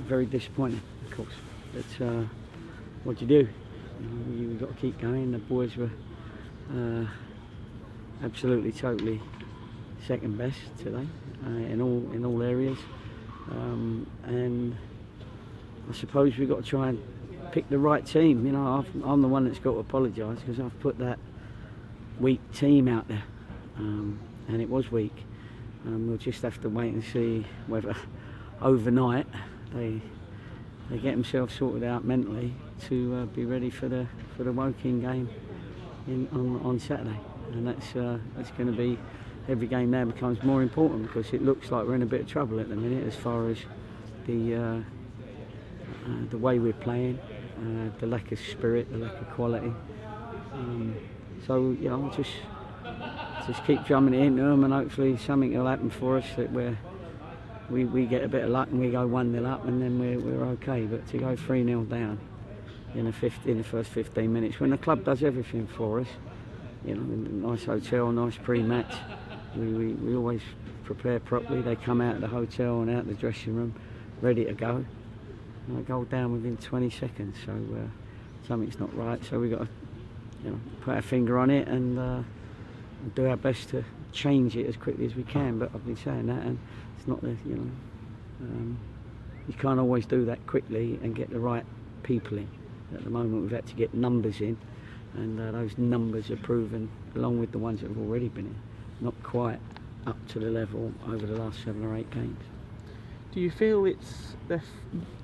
Very disappointing, of course, but what do you do? You've got to keep going. The boys were absolutely, totally second best today in all areas, and I suppose we've got to try and pick the right team. You know, I'm the one that's got to apologise because I've put that weak team out there, and it was weak. We'll just have to wait and see whether overnight they get themselves sorted out mentally to be ready for the Woking game on Saturday, and that's going to be, every game now becomes more important because it looks like we're in a bit of trouble at the minute as far as the way we're playing, the lack of spirit, the lack of quality. So you know, just keep drumming it into them, and hopefully something will happen for us that we get a bit of luck and we go 1-0 up, and then we're okay. But to go 3-0 down in the first 15 minutes, when the club does everything for us, you know, nice hotel, nice pre-match, we always prepare properly. They come out of the hotel and out of the dressing room ready to go, and they go down within 20 seconds. So something's not right. So we've got to, you know, put our finger on it and do our best to change it as quickly as we can. But I've been saying that, and it's not the, you know, you can't always do that quickly and get the right people in. At the moment we've had to get numbers in, and those numbers are proven, along with the ones that have already been in, not quite up to the level over the last 7 or 8 games. Do you feel it's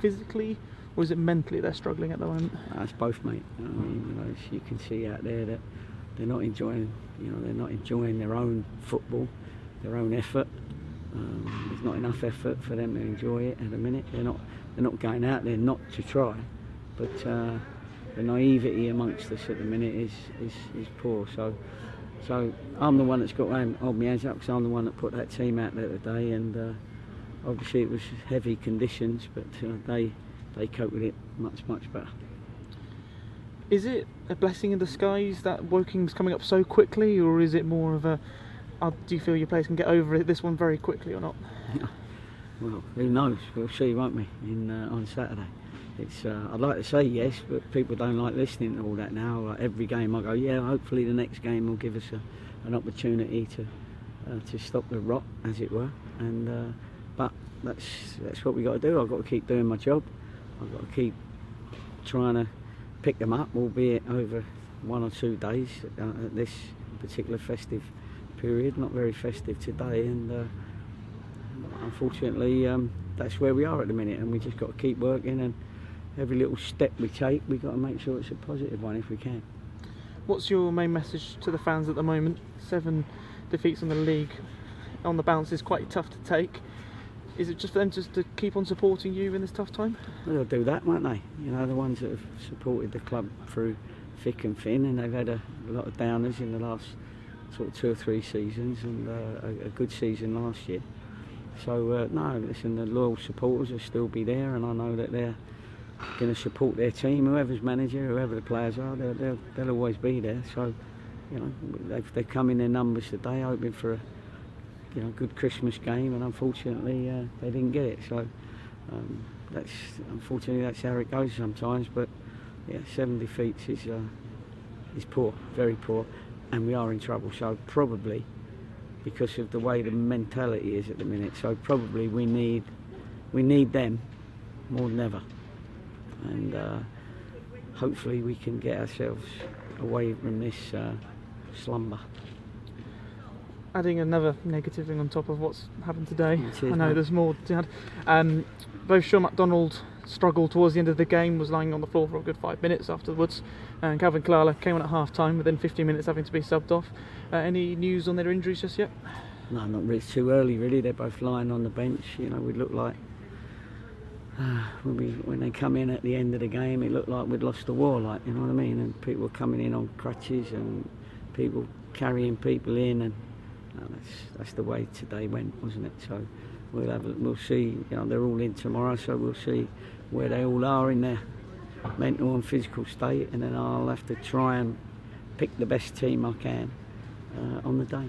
physically, or is it mentally they're struggling at the moment? It's both, mate. I mean, you know, you can see out there that they're not enjoying, you know, they're not enjoying their own football, their own effort. There's not enough effort for them to enjoy it at the minute. They're not going out there not to try, but the naivety amongst us at the minute is poor. So I'm the one that's got to hold my hands up because I'm the one that put that team out there today, and obviously it was heavy conditions, but they coped with it much better. Is it a blessing in disguise that Woking's coming up so quickly, or is it more of a, do you feel your players can get over this one very quickly or not? Well, who knows? We'll see, won't we, on Saturday. It's I'd like to say yes, but people don't like listening to all that now. Like every game I go, yeah, hopefully the next game will give us an opportunity to stop the rot, as it were. And but that's what we got to do. I've got to keep doing my job. I've got to keep trying to pick them up, albeit over 1 or 2 days at this particular festive period. Not very festive today, and unfortunately that's where we are at the minute, and we just got to keep working, and every little step we take we've got to make sure it's a positive one if we can. What's your main message to the fans at the moment? 7 defeats in the league on the bounce is quite tough to take. Is it just for them just to keep on supporting you in this tough time? Well, they'll do that, won't they? You know, the ones that have supported the club through thick and thin, and they've had a lot of downers in the last sort of 2 or 3 seasons, and a good season last year. So no, listen, the loyal supporters will still be there, and I know that they're going to support their team, whoever's manager, whoever the players are. They'll always be there. So, you know, they've come in their numbers today, hoping for a, you know, good Christmas game, and unfortunately they didn't get it. So unfortunately that's how it goes sometimes. But yeah, 7 defeats is poor, very poor, and we are in trouble. So probably because of the way the mentality is at the minute. So probably we need them more than ever, and hopefully we can get ourselves away from this slumber. Adding another negative thing on top of what's happened today, Cheers, I know mate. there's more to add. Both Sean MacDonald struggled towards the end of the game, was lying on the floor for a good 5 minutes afterwards, and Calvin Klala came on at half time within 15 minutes having to be subbed off. Any news on their injuries just yet? No, not really. It's too early really. They're both lying on the bench. You know, we look like when they come in at the end of the game, it looked like we'd lost the war, like, you know what I mean, and people were coming in on crutches and people carrying people in, and that's the way today went, wasn't it? So we'll see. You know, they're all in tomorrow, so we'll see where they all are in their mental and physical state, and then I'll have to try and pick the best team I can on the day.